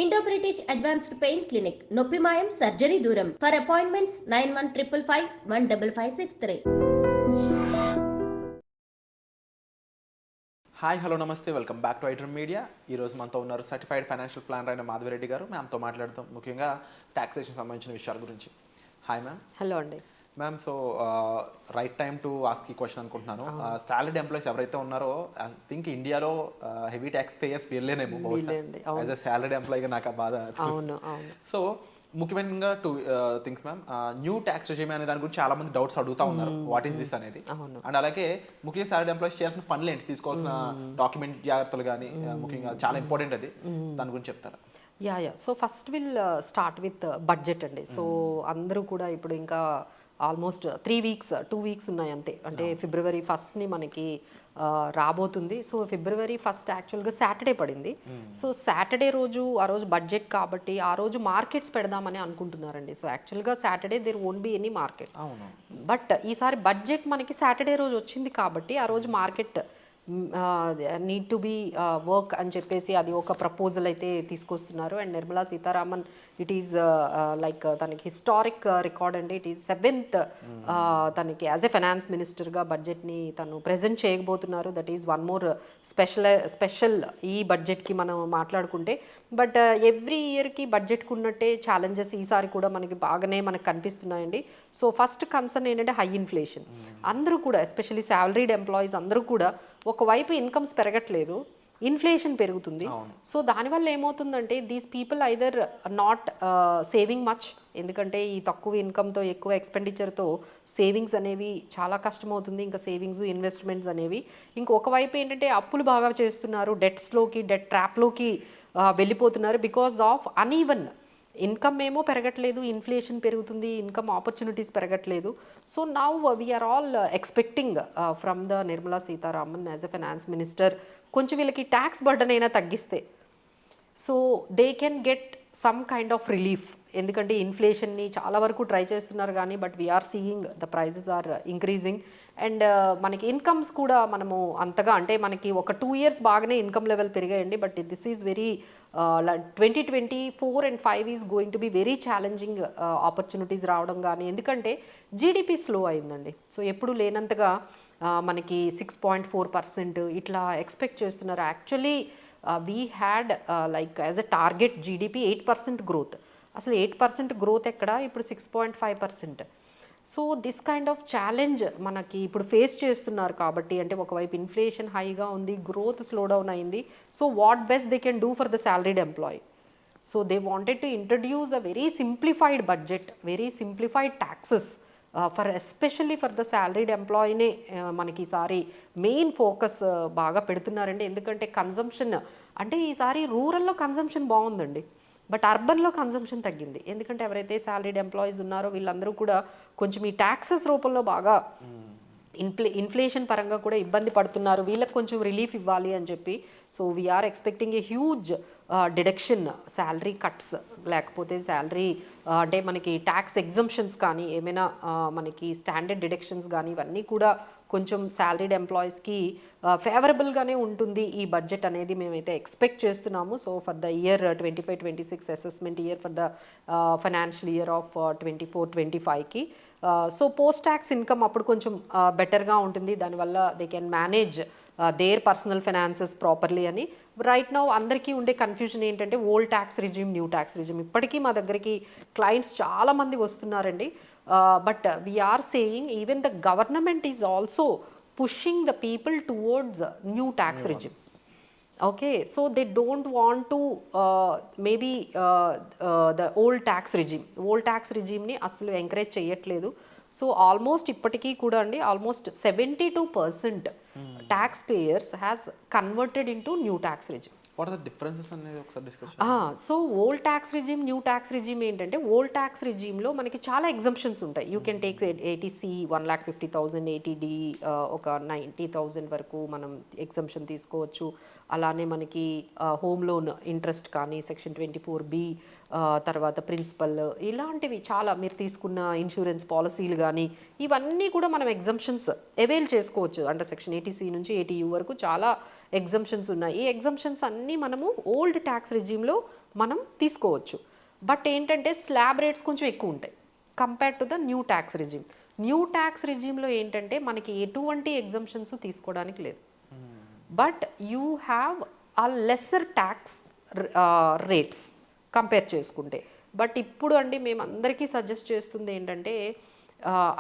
Indo British advanced pain clinic నొప్పి మాయం surgery దూరం ఫర్ అపాయింట్మెంట్స్ 9155515563. హాయ్ హలో నమస్తే, welcome back to iDream media. ఈరోజు మనతో ఉన్నారు సర్టిఫైడ్ ఫైనాన్షియల్ ప్లానర్ అయిన మాధవిరెడ్డి గారు. మ్యామ్తో మాట్లాడతాం ముఖ్యంగా ట్యాక్సేషన్ సంబంధించిన విషయాల గురించి. Hi ma'am. హలో అండి ma'am, so right time to ask ఈ క్వశ్చన్ అనుకుంటున్నాను. సాలరీడ్ ఎంప్లాయీస్ ఎవరైతే ఉన్నారో ఐ థింక్ ఇండియాలో హెవీ ట్యాక్స్ పేయర్స్ వీళ్ళేనేమో యాజ్ అ సాలరీడ్ ఎంప్లాయీగా నాకు ఆ బాధ. సో ముఖ్యంగా two things ma'am. New tax regime అనే దాని గురించి చాలా మంది డౌట్స్ అడుగుతా ఉన్నారు, వాట్ ఈస్ దిస్ అనేది. అండ్ అలాగే ముఖ్యంగా సాలరీ ఎంప్లాయీస్ చేయాల్సిన పనులు ఏంటి, తీసుకోవాల్సిన డాక్యుమెంట్ జాగ్రత్తలు కానీ ముఖ్యంగా చాలా ఇంపార్టెంట్ అది, దాని గురించి చెప్తారా? Yeah so first will start with budget అండి. సో అందరూ కూడా ఇప్పుడు ఇంకా ఆల్మోస్ట్ 2 వీక్స్ ఉన్నాయి అంతే. అంటే ఫిబ్రవరి 1st మనకి రాబోతుంది. సో ఫిబ్రవరి 1st యాక్చువల్గా సాటర్డే పడింది. సో సాటర్డే రోజు ఆ రోజు బడ్జెట్ కాబట్టి ఆ రోజు మార్కెట్స్ పెడదామని అనుకుంటున్నారండి. సో యాక్చువల్గా Saturday there won't be any market, but ఈసారి బడ్జెట్ మనకి సాటర్డే రోజు వచ్చింది కాబట్టి ఆ రోజు market need to be work అని చెప్పేసి అది ఒక ప్రపోజల్ అయితే తీసుకొస్తున్నారు. And Nirmala Sitharaman it is like తనకి హిస్టారిక్ రికార్డ్ అండి. ఇట్ ఈస్ 7th తనకి యాజ్ ఎ ఫైనాన్స్ మినిస్టర్గా బడ్జెట్ని తను ప్రజెంట్ చేయబోతున్నారు. That is one more special ఈ బడ్జెట్కి మనం మాట్లాడుకుంటే. బట్ ఎవ్రీ ఇయర్కి బడ్జెట్కి ఉన్నట్టే ఛాలెంజెస్ ఈసారి కూడా మనకి బాగానే మనకు కనిపిస్తున్నాయండి. సో ఫస్ట్ కన్సర్న్ ఏంటంటే హై ఇన్ఫ్లేషన్. అందరూ కూడా ఎస్పెషల్లీ శాలరీడ్ ఎంప్లాయీస్ అందరూ కూడా ఒకవైపు ఇన్కమ్స్ పెరగట్లేదు, ఇన్ఫ్లేషన్ పెరుగుతుంది. సో దానివల్ల ఏమవుతుందంటే these people either not saving much, ఎందుకంటే ఈ తక్కువ ఇన్కమ్తో ఎక్కువ ఎక్స్పెండిచర్తో సేవింగ్స్ అనేవి చాలా కష్టమవుతుంది. ఇంకా సేవింగ్స్ ఇన్వెస్ట్మెంట్స్ అనేవి ఇంకొకవైపు ఏంటంటే అప్పులు బాగా చేస్తున్నారు, డెట్ ట్రాప్లోకి వెళ్ళిపోతున్నారు బికాస్ ఆఫ్ అన్ఈవెన్ ఇన్కమ్ ఏమో పెరగట్లేదు, ఇన్ఫ్లేషన్ పెరుగుతుంది, ఇన్కమ్ ఆపర్చునిటీస్ పెరగట్లేదు. So now we are all expecting from the Nirmala Sitharaman as a finance minister కొంచెం వీళ్ళకి ట్యాక్స్ బర్డన్ అయినా తగ్గిస్తే so they can get some kind of relief. ఎందుకంటే ఇన్ఫ్లేషన్ని చాలా వరకు ట్రై చేస్తున్నారు కానీ but we are seeing the prices are increasing. And మనకి ఇన్కమ్స్ కూడా మనము అంతగా అంటే మనకి ఒక 2 years బాగానే ఇన్కమ్ లెవెల్ పెరిగాయండి. But this is very 2024 and 5 is going to be very challenging opportunities రావడం కానీ, ఎందుకంటే జీడిపి స్లో అయిందండి. సో ఎప్పుడు లేనంతగా మనకి 6.4% ఇట్లా ఎక్స్పెక్ట్ చేస్తున్నారు. Actually we had like as a target GDP 8% growth. అసలు 8% గ్రోత్ ఎక్కడ, ఇప్పుడు 6.5%. So this kind of challenge మనకి ఇప్పుడు ఫేస్ చేస్తున్నారు కాబట్టి, అంటే ఒకవైపు ఇన్ఫ్లేషన్ హైగా ఉంది, గ్రోత్ స్లో డౌన్ అయింది. So what best they can do for the salaried employee. So they wanted to introduce a very simplified budget, very simplified taxes especially for the salaried ఎంప్లాయీనే మనకి ఈసారి మెయిన్ ఫోకస్ బాగా పెడుతున్నారండి. ఎందుకంటే consumption అంటే ఈసారి రూరల్లో కన్జంప్షన్ బాగుందండి, బట్ అర్బన్లో కన్జంప్షన్ తగ్గింది. ఎందుకంటే ఎవరైతే సాలరీడ్ ఎంప్లాయీస్ ఉన్నారో వీళ్ళందరూ కూడా కొంచెం ఈ ట్యాక్సెస్ రూపంలో బాగా ఇన్ఫ్లేషన్ పరంగా కూడా ఇబ్బంది పడుతున్నారు, వీళ్ళకి కొంచెం రిలీఫ్ ఇవ్వాలి అని చెప్పి. So we're expecting a huge deduction, salary cuts, లేకపోతే శాలరీ అంటే మనకి ట్యాక్స్ ఎగ్జంప్షన్స్ కానీ ఏమైనా మనకి స్టాండర్డ్ డిడక్షన్స్ కానీ ఇవన్నీ కూడా కొంచెం శాలరీడ్ ఎంప్లాయీస్కి ఫేవరబుల్గానే ఉంటుంది ఈ బడ్జెట్ అనేది మేమైతే ఎక్స్పెక్ట్ చేస్తున్నాము. So for the year 25-26 assessment year for the financial year of 24-25కి. సో పోస్ట్ ట్యాక్స్ ఇన్కమ్ అప్పుడు కొంచెం బెటర్గా ఉంటుంది, దానివల్ల they can manage their personal finances properly అని. రైట్ నౌ అందరికీ ఉండే కన్ఫ్యూజన్ ఏంటంటే old tax regime, new tax regime. ఇప్పటికీ మా దగ్గరికి క్లయింట్స్ చాలామంది వస్తున్నారండి. But we are saying even the government is also pushing the people towards new tax regime. Okay, so they don't want to maybe the old tax రిజిమ్ని అసలు encourage చేయట్లేదు. So almost ఇప్పటికీ కూడా అండి almost 72% tax payers has converted into new tax regime. What are the differences అనేది ఒకసారి discuss. So old tax regime, new tax regime ఏంటంటే old tax రిజిమ్లో మనకి చాలా ఎగ్జంప్షన్స్ ఉంటాయి. You can take 80C 1,50,000, 80D ఒక 90,000 వరకు మనం ఎగ్జంప్షన్ తీసుకోవచ్చు. అలానే మనకి హోమ్ లోన్ ఇంట్రెస్ట్ కానీ సెక్షన్ 24B, తర్వాత ప్రిన్సిపల్, ఇలాంటివి చాలా మీరు తీసుకున్న ఇన్సూరెన్స్ పాలసీలు కానీ ఇవన్నీ కూడా మనం ఎగ్జంప్షన్స్ అవైల్ చేసుకోవచ్చు. అంటే సెక్షన్ 80C నుంచి 80U వరకు చాలా ఎగ్జంప్షన్స్ ఉన్నాయి. ఈ ఎగ్జంప్షన్స్ అన్నీ మనము ఓల్డ్ ట్యాక్స్ రిజీమ్లో మనం తీసుకోవచ్చు. బట్ ఏంటంటే స్లాబ్ రేట్స్ కొంచెం ఎక్కువ ఉంటాయి compare to the new tax regime. New tax రిజీమ్లో ఏంటంటే మనకి ఎటువంటి ఎగ్జంప్షన్స్ తీసుకోవడానికి లేదు. But you have a lesser tax rates compare చేసుకుంటే. బట్ ఇప్పుడు అండి మేము అందరికీ సజెస్ట్ చేస్తుంది ఏంటంటే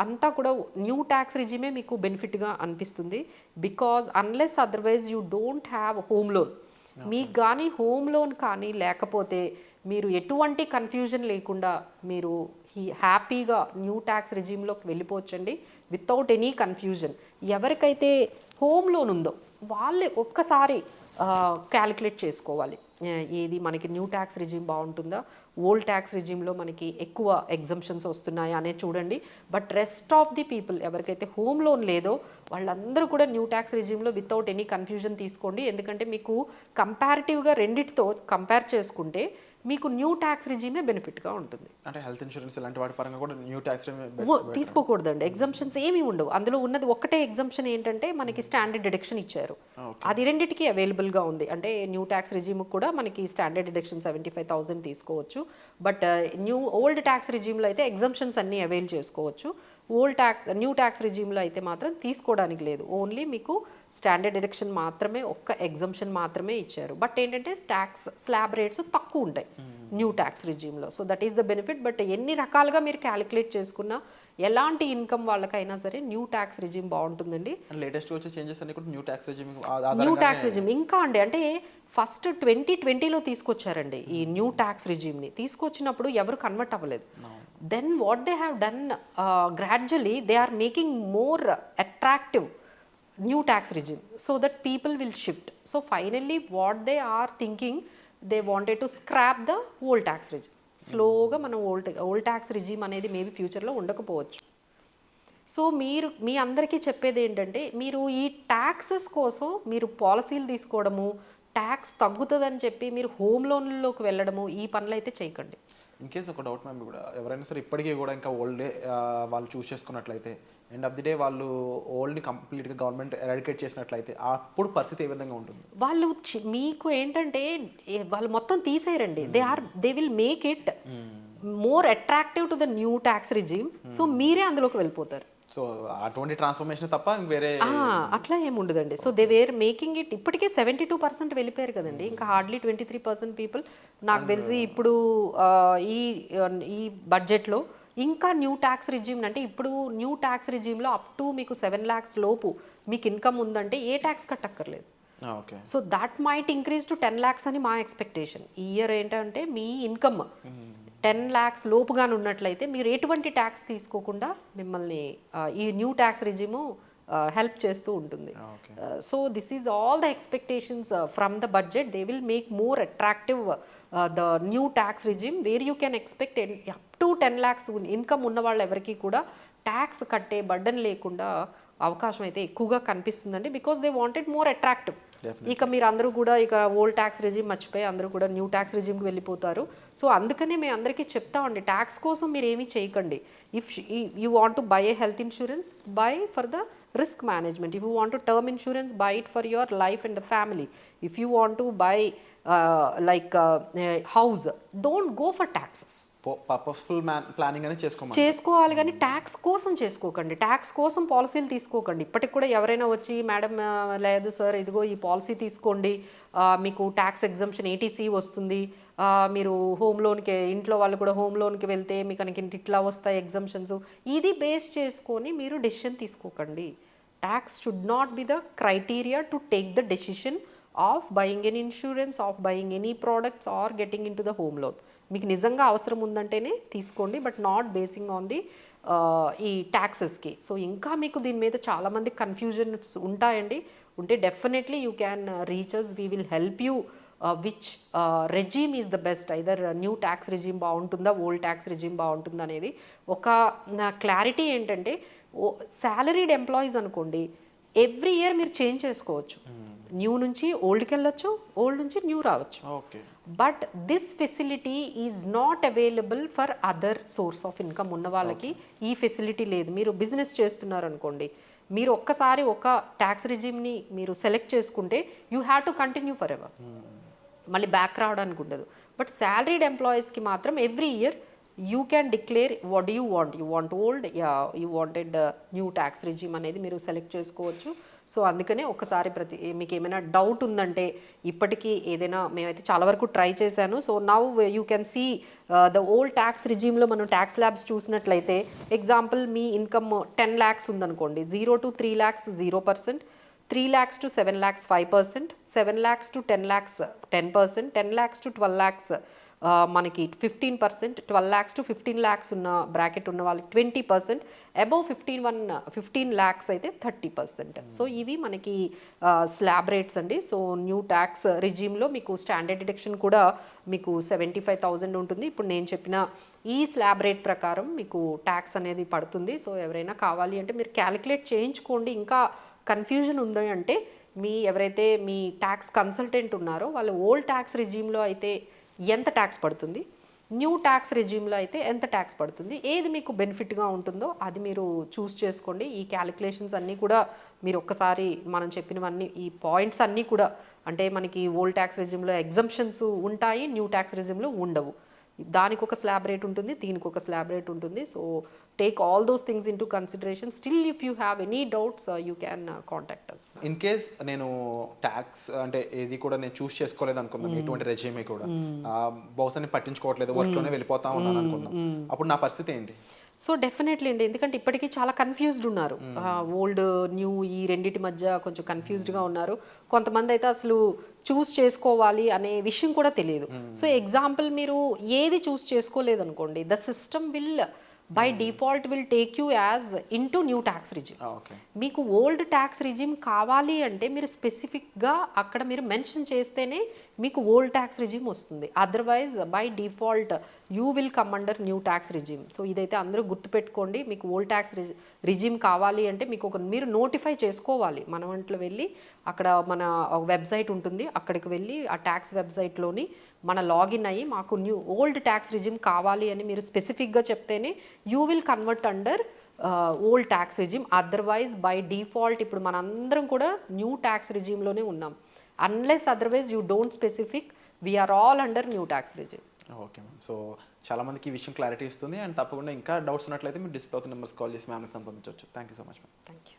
అంతా కూడా న్యూ ట్యాక్స్ రిజీమే మీకు బెనిఫిట్గా అనిపిస్తుంది. Because unless otherwise you don't have home loan. మీకు కానీ హోమ్ లోన్ కానీ లేకపోతే మీరు ఎటువంటి కన్ఫ్యూజన్ లేకుండా మీరు హ్యాపీగా న్యూ ట్యాక్స్ రిజీమ్లోకి వెళ్ళిపోవచ్చండి వితౌట్ ఎనీ కన్ఫ్యూజన్. ఎవరికైతే హోమ్ లోన్ ఉందో వాళ్ళే ఒక్కసారి క్యాలిక్యులేట్ చేసుకోవాలి, ఏది మనకి న్యూ ట్యాక్స్ రిజీమ్ బాగుంటుందా, ఓల్డ్ ట్యాక్స్ రిజీమ్లో మనకి ఎక్కువ ఎగ్జంప్షన్స్ వస్తున్నాయా అనేది చూడండి. But rest of the people ఎవరికైతే హోమ్ లోన్ లేదో వాళ్ళందరూ కూడా న్యూ ట్యాక్స్ రిజీమ్లో వితౌట్ ఎనీ కన్ఫ్యూజన్ తీసుకోండి. ఎందుకంటే మీకు కంపారిటివ్గా రెండిటితో కంపేర్ చేసుకుంటే మీకు న్యూ ట్యాక్స్ రిజీమే బెనిఫిట్గా ఉంటుంది. అంటే హెల్త్ ఇన్సూరెన్స్ ఇలాంటి వాటి పరంగా కూడా న్యూ ట్యాక్స్ తీసుకోకూడదండి. ఎగ్జంప్షన్స్ ఏమీ ఉండవు. అందులో ఉన్నది ఒక్కటే ఎగ్జంప్షన్ ఏంటంటే మనకి స్టాండర్డ్ డిడక్షన్ ఇచ్చారు, అది రెండింటికి అవైలబుల్గా ఉంది. అంటే న్యూ ట్యాక్స్ రిజీమ్ కూడా మనకి స్టాండర్డ్ డిడక్షన్ 75,000 తీసుకోవచ్చు. బట్ ఓల్డ్ ట్యాక్స్ రిజీమ్లో అయితే ఎగ్జంప్షన్స్ అన్నీ అవైల్ చేసుకోవచ్చు. న్యూ ట్యాక్స్ రిజీమ్లో అయితే మాత్రం తీసుకోవడానికి లేదు. ఓన్లీ మీకు స్టాండర్డ్ డిడక్షన్ మాత్రమే, ఒక్క ఎగ్జంప్షన్ మాత్రమే ఇచ్చారు. బట్ ఏంటంటే ట్యాక్స్ స్లాబ్ రేట్స్ తక్కువ ఉంటాయి న్యూ ట్యాక్స్ రిజీమ్లో. So that is the benefit. But ఎన్ని రకాలుగా మీరు క్యాలిక్యులేట్ చేసుకున్నా ఎలాంటి ఇన్కమ్ వాళ్ళకైనా సరే న్యూ ట్యాక్స్ రిజీమ్ బాగుంటుందండి. లేటెస్ట్ వచ్చే చేంజెస్ అన్ని కూడా న్యూ ట్యాక్స్ రిజీమ్ ఇంకా అండి అంటే ఫస్ట్ 2020లో తీసుకొచ్చారండి ఈ న్యూ ట్యాక్స్ రిజీమ్ని. తీసుకొచ్చినప్పుడు ఎవరు కన్వర్ట్ అవ్వలేదు. Then what they have done gradually they are making more attractive new tax regime so that people will shift. So finally what they are thinking, they wanted to scrap the old tax regime. స్లోగా మనం old tax regime అనేది maybe ఫ్యూచర్లో ఉండకపోవచ్చు. So మీ అందరికీ చెప్పేది ఏంటంటే మీరు ఈ ట్యాక్సెస్ కోసం మీరు పాలసీలు తీసుకోవడము, ట్యాక్స్ తగ్గుతుందని చెప్పి మీరు హోమ్ లోన్లోకి వెళ్ళడము, ఈ పనులు అయితే చేయకండి. ఇన్ కేస్ ఒక డౌట్ మ్యామ్ కూడా ఎవరైనా సరే ఇప్పటికీ కూడా ఇంకా ఓల్డే వాళ్ళు చూస్ చేసుకున్నట్లయితే ఎండ్ ఆఫ్ ది డే వాళ్ళు ఓల్డ్ని కంప్లీట్గా గవర్నమెంట్ ఎరాడికేట్ చేసినట్లయితే అప్పుడు పరిస్థితి ఏ విధంగా ఉంటుంది? వాళ్ళు మీకు ఏంటంటే వాళ్ళు మొత్తం తీసేయరండి. They will make it more attractive to the new tax regime. So మీరే అందులోకి వెళ్ళిపోతారు. సో అటువంటి ట్రాన్స్ఫర్మేషన్ తప్ప వేరే అట్లా ఏముండదండి. So they were making it. ఇప్పటికే 72% వెళ్ళిపోయారు కదండి. ఇంకా హార్డ్లీ 23% పీపుల్ నాకు తెలిసి ఇప్పుడు ఈ బడ్జెట్లో ఇంకా న్యూ ట్యాక్స్ రిజీమ్ అంటే ఇప్పుడు న్యూ ట్యాక్స్ రిజీమ్లో అప్ టు మీకు 7 lakhs లోపు మీకు ఇన్కమ్ ఉందంటే ఏ ట్యాక్స్ కట్టక్కర్లేదు. So that might increase to 10 lakhs అని మా ఎక్స్పెక్టేషన్. ఈ ఇయర్ ఏంటంటే మీ ఇన్కమ్ 10 lakhs లోపుగానే ఉన్నట్లయితే మీరు ఎటువంటి ట్యాక్స్ తీసుకోకుండా మిమ్మల్ని ఈ న్యూ ట్యాక్స్ రిజీము హెల్ప్ చేస్తూ ఉంటుంది. So this is all the expectations from the budget. They will make more attractive the new tax regime where you can expect up to 10 lakhs income ఉన్న వాళ్ళు ఎవరికి కూడా ట్యాక్స్ కట్టే బర్డన్ లేకుండా అవకాశం అయితే ఎక్కువగా కనిపిస్తుందండి. Because they wanted more attractive. ఇక మీరు అందరూ కూడా ఇక ఓల్డ్ ట్యాక్స్ రిజీమ్ మర్చిపోయి అందరూ కూడా న్యూ ట్యాక్స్ రిజీమ్కి వెళ్ళిపోతారు. సో అందుకనే మేము అందరికీ చెప్తామండి, ట్యాక్స్ కోసం మీరు ఏమీ చేయకండి. If you want to buy A health insurance, by for the risk management. If you want to term insurance, buy it for your life and the family. If you want to buy house, don't go for taxes. Purposeful planning అనేది చేసుకోవాలి కానీ tax కోసం చేసుకోకండి. Tax కోసం పాలసీలు తీసుకోకండి. ఇప్పటికి కూడా ఎవరైనా వచ్చి మేడం లేదు సార్ ఇదిగో ఈ పాలసీ తీసుకోండి, మీకు ట్యాక్స్ ఎగ్జంప్షన్ ATC వస్తుంది, మీరు హోమ్ లోన్కి ఇంట్లో వాళ్ళు కూడా హోమ్ లోన్కి వెళ్తే మీకు ఇట్లా వస్తాయి ఎగ్జంప్షన్స్, ఇది బేస్ చేసుకొని మీరు డెసిషన్ తీసుకోకండి. Tax should not be the criteria to take the decision of buying an insurance, of buying any products or getting into the home loan. మీకు నిజంగా అవసరం ఉందంటేనే తీసుకోండి, but not basing on the ఈ ట్యాక్సెస్కి. So ఇంకా మీకు దీని మీద చాలామంది కన్ఫ్యూజన్స్ ఉంటాయండి. ఉంటే definitely you can reach us. We will help you which regime is the best. Either new tax regime బాగుంటుందా, ఓల్డ్ ట్యాక్స్ రెజీమ్ బాగుంటుందా అనేది ఒక క్లారిటీ ఏంటంటే, సాలరీడ్ ఎంప్లాయీస్ అనుకోండి ఎవ్రీ ఇయర్ మీరు చేంజ్ చేసుకోవచ్చు. న్యూ నుంచి ఓల్డ్కి వెళ్ళొచ్చు, ఓల్డ్ నుంచి న్యూ రావచ్చు. Okay. But this facility is not available for other source of income ఉన్న వాళ్ళకి ఈ ఫెసిలిటీ లేదు. మీరు బిజినెస్ చేస్తున్నారు అనుకోండి, మీరు ఒక్కసారి ఒక ట్యాక్స్ రిజిమ్ని మీరు సెలెక్ట్ చేసుకుంటే you have to continue for ever, మళ్ళీ బ్యాక్ రావడానికి ఉండదు. బట్ శాలరీడ్ ఎంప్లాయీస్కి మాత్రం every year you can declare what you want old, you wanted new tax regime అనేది మీరు సెలెక్ట్ చేసుకోవచ్చు. సో అందుకనే ఒకసారి మీకు ఏమైనా డౌట్ ఉందంటే, ఇప్పటికీ ఏదైనా మేమైతే చాలా వరకు ట్రై చేశాను. So now you can see the old tax రిజిమ్లో మనం ట్యాక్స్ ల్యాబ్స్ చూసినట్లయితే, ఎగ్జాంపుల్ మీ ఇన్కమ్ 10 lakhs ఉందనుకోండి, 0 to 3 lakhs 0%, 3 lakhs to 7 lakhs 5%, 7 lakhs to 10 lakhs 10%, 10 lakhs to 12 lakhs మనకి 15%, 12 lakhs to 15 lakhs ఉన్న బ్రాకెట్ ఉన్న వాళ్ళకి 20%, అబౌవ్ 15 lakhs అయితే 30%. సో ఇవి మనకి స్లాబ్ రేట్స్ అండి. సో న్యూ ట్యాక్స్ రిజిమ్లో మీకు స్టాండర్డ్ డిడక్షన్ కూడా మీకు 75,000 ఉంటుంది. ఇప్పుడు నేను చెప్పిన ఈ స్లాబ్ రేట్ ప్రకారం మీకు ట్యాక్స్ అనేది పడుతుంది. సో ఎవరైనా కావాలి అంటే మీరు క్యాలిక్యులేట్ చేయించుకోండి. ఇంకా కన్ఫ్యూజన్ ఉంది అంటే ఎవరైతే మీ ట్యాక్స్ కన్సల్టెంట్ ఉన్నారో వాళ్ళు ఓల్డ్ ట్యాక్స్ రిజిమ్లో అయితే ఎంత ట్యాక్స్ పడుతుంది, న్యూ ట్యాక్స్ రెజ్యూమ్లో అయితే ఎంత ట్యాక్స్ పడుతుంది, ఏది మీకు బెనిఫిట్గా ఉంటుందో అది మీరు చూస్ చేసుకోండి. ఈ క్యాలిక్యులేషన్స్ అన్నీ కూడా మీరు ఒక్కసారి మనం చెప్పినవన్నీ ఈ పాయింట్స్ అన్నీ కూడా, అంటే మనకి ఓల్డ్ ట్యాక్స్ రెజ్యూమ్లో ఎగ్జంప్షన్స్ ఉంటాయి, న్యూ ట్యాక్స్ రెజ్యూమ్లో ఉండవు. దానికి ఒక స్లాబ్ రేట్ ఉంటుంది, దీనికి ఒక స్లాబ్ రేట్ ఉంటుంది. So take all those things into consideration. Still if you have any doubts you can contact us. In case నేను ట్యాక్స్ అంటే ఏది కూడా నేను చూస్ చేసుకోలేదు అనుకుందాం, ఎటువంటి రెజ్యూమే కూడా బహుశా నేను పట్టించుకోవట్లేదు, వర్క్లోనే వెళ్ళిపోతా ఉన్నాను అనుకుందాం, అప్పుడు నా పరిస్థితి ఏంటి? సో డెఫినెట్లీ అండి, ఎందుకంటే ఇప్పటికీ చాలా కన్ఫ్యూజ్డ్ ఉన్నారు. ఓల్డ్ న్యూ ఈ రెండింటి మధ్య కొంచెం కన్ఫ్యూజ్డ్గా ఉన్నారు. కొంతమంది అయితే అసలు చూస్ చేసుకోవాలి అనే విషయం కూడా తెలియదు. సో ఎగ్జాంపుల్ మీరు ఏది చూస్ చేసుకోలేదు అనుకోండి, the system will buy default will take you as in to new tax regime. మీకు ఓల్డ్ ట్యాక్స్ రిజిమ్ కావాలి అంటే మీరు స్పెసిఫిక్గా అక్కడ మీరు మెన్షన్ చేస్తేనే మీకు ఓల్డ్ ట్యాక్స్ రిజిమ్ వస్తుంది. Otherwise by default you will come under new tax regime. So ఇదైతే అందరూ గుర్తుపెట్టుకోండి. మీకు ఓల్డ్ ట్యాక్స్ రిజిమ్ కావాలి అంటే మీకు మీరు నోటిఫై చేసుకోవాలి. మన వంట్లో వెళ్ళి అక్కడ మన వెబ్సైట్ ఉంటుంది, అక్కడికి వెళ్ళి ఆ ట్యాక్స్ వెబ్సైట్లోని మన లాగిన్ అయ్యి మాకు ఓల్డ్ ట్యాక్స్ రిజిమ్ కావాలి అని మీరు స్పెసిఫిక్గా చెప్తేనే you will convert under old tax regime. Otherwise by default ఇప్పుడు మనందరం కూడా న్యూ ట్యాక్స్ రిజిమ్లోనే ఉన్నాం. Unless otherwise you don't specific, we're all under new tax regime. Okay ma'am. So చాలా మందికి ఈ విషయం క్లారిటీ ఇస్తుంది. అండ్ తప్పకుండా ఇంకా డౌట్స్ ఉన్నట్లయితే మీరు డిస్ప్లే అవుతున్న నెంబర్స్ కాల్ చేసి మ్యామ్కి సంప్రదించవచ్చు. Thank you so much ma'am. Thank you.